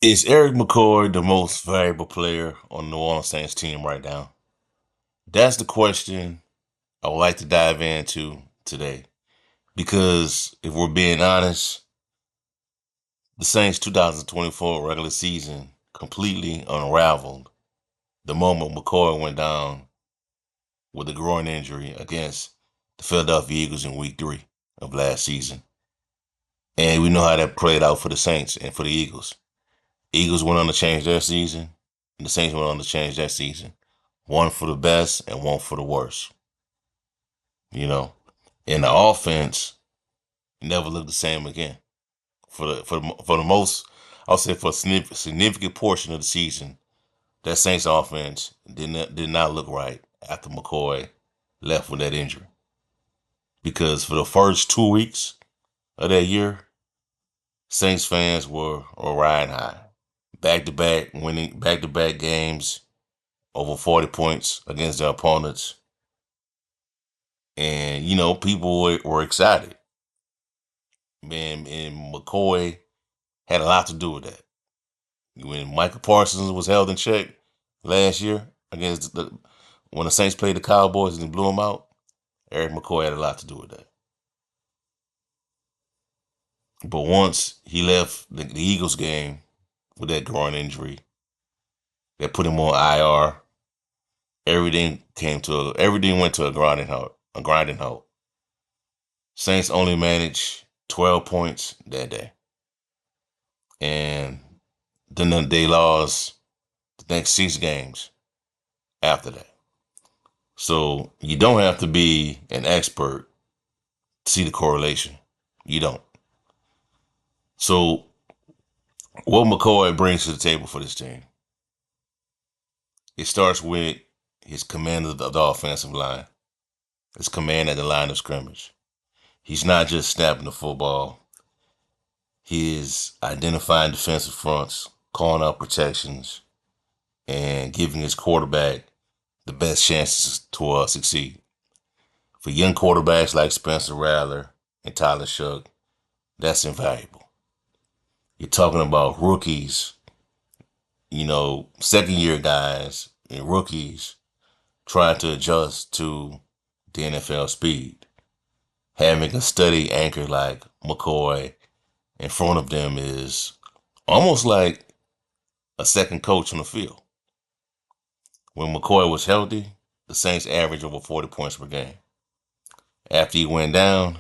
Is Erik McCoy the most valuable player on the New Orleans Saints team right now? That's the question I would like to dive into today. Because if we're being honest, the Saints 2024 regular season completely unraveled the moment McCoy went down with a groin injury against the Philadelphia Eagles in week 3 of last season. And we know how that played out for the Saints and for the Eagles. Eagles went on to change their season, and the Saints went on to change their season. One for the best and one for the worst. You know, and the offense never looked the same again. For the most, I'll say for a significant portion of the season, that Saints offense did not look right after McCoy left with that injury. Because for the first 2 weeks of that year, Saints fans were riding high, back to back winning back to back games over 40 points against their opponents. And, people were excited. Man, and McCoy had a lot to do with that. When Michael Parsons was held in check last year against when the Saints played the Cowboys and blew them out, Erik McCoy had a lot to do with that. But once he left the Eagles game with that groin injury that put him on IR, everything went to a grinding halt. Saints only managed 12 points that day. And then they lost the next 6 games after that. So you don't have to be an expert to see the correlation. You don't. So what McCoy brings to the table for this team, it starts with his command of the offensive line, his command at the line of scrimmage. He's not just snapping the football. He is identifying defensive fronts, calling out protections, and giving his quarterback the best chances to succeed. For young quarterbacks like Spencer Rattler and Tyler Shough, that's invaluable. You're talking about rookies, second year guys and rookies trying to adjust to the NFL speed. Having a steady anchor like McCoy in front of them is almost like a second coach on the field. When McCoy was healthy, the Saints averaged over 40 points per game. After he went down,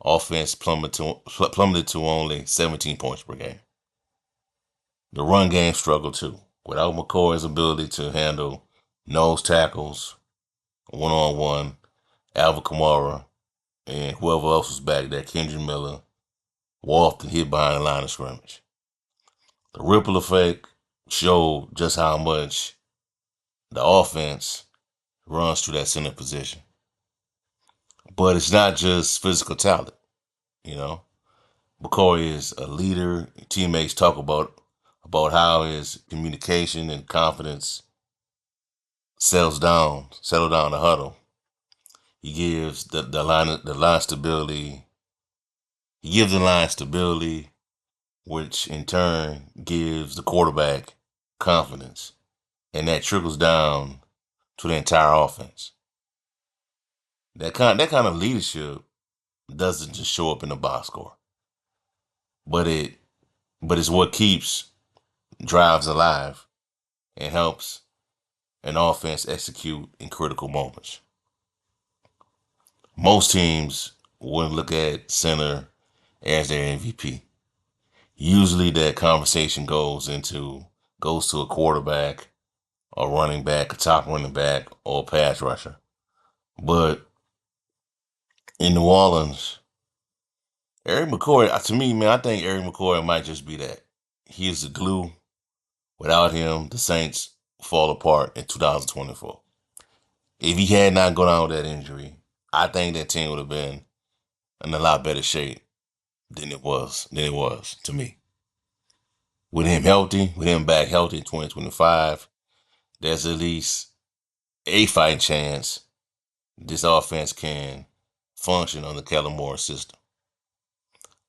offense plummeted to only 17 points per game. The run game struggled too. Without McCoy's ability to handle nose tackles, one-on-one, Alvin Kamara, and whoever else was back there, Kendrick Miller, were often hit behind the line of scrimmage. The ripple effect showed just how much the offense runs to that center position. But it's not just physical talent, you know. McCoy is a leader. Teammates talk about how his communication and confidence settle down the huddle. He gives the line stability. He gives the line stability, which in turn gives the quarterback confidence, and that trickles down to the entire offense. That kind of leadership doesn't just show up in the box score, but it's what keeps drives alive and helps an offense execute in critical moments. Most teams wouldn't look at center as their MVP. Usually that conversation goes to a quarterback, a running back, a top running back, or a pass rusher. But in New Orleans, Erik McCoy, to me, man, I think Erik McCoy might just be that. He is the glue. Without him, the Saints fall apart in 2024. If he had not gone out with that injury, I think that team would have been in a lot better shape than it was to me. With him healthy, with him back healthy in 2025, there's at least a fighting chance this offense can function on the Kellen Moore system.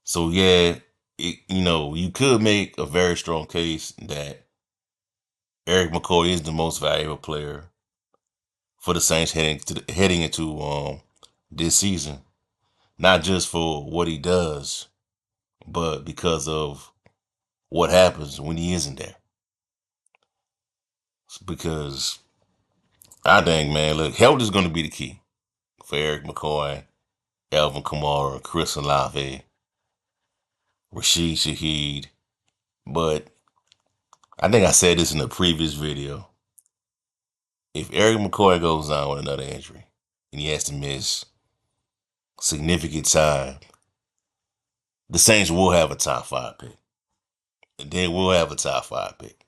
So yeah, you could make a very strong case that Erik McCoy is the most valuable player for the Saints heading into this season. Not just for what he does, but because of what happens when he isn't there. Because I think, man, look, health is going to be the key for Erik McCoy, Alvin Kamara, Chris Olave, Rashid Shaheed. But I think I said this in a previous video. If Erik McCoy goes down with another injury and he has to miss significant time, the Saints will have a top 5 pick. They will have a top 5 pick.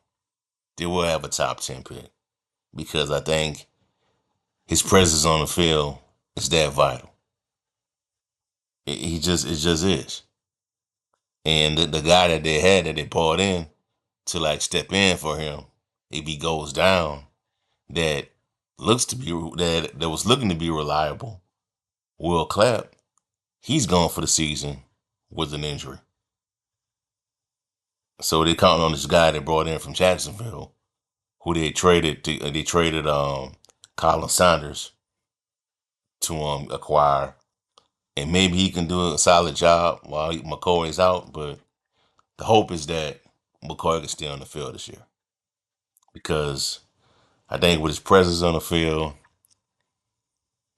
They will have a top 10 pick. Because I think his presence on the field is that vital. It just is. And the guy that they brought in to like step in for him, if he goes down, that that was looking to be reliable, Will Clapp, he's gone for the season with an injury. So they counting on this guy they brought in from Jacksonville, who they traded Colin Sanders to acquire, and maybe he can do a solid job while McCoy is out. But the hope is that McCoy can stay on the field this year, because I think with his presence on the field,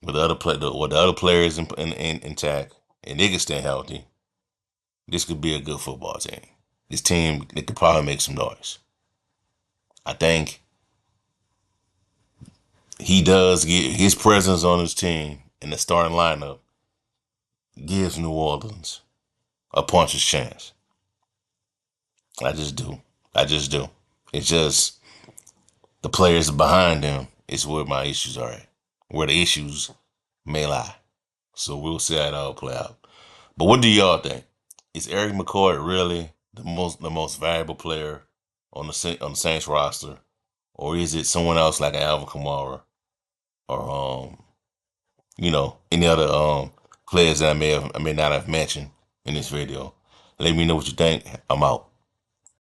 with the other players intact, and they can stay healthy, this could be a good football team. This team, they could probably make some noise. I think he does get his presence on his team in the starting lineup gives New Orleans a puncher's chance. I just do. I just do. It's just the players behind them is where my issues are at, where the issues may lie. So we'll see how it all play out. But what do y'all think? Is Erik McCoy really the most valuable player on the Saints roster, or is it someone else like Alvin Kamara or any other players that I may not have mentioned in this video? Let me know what you think. I'm out.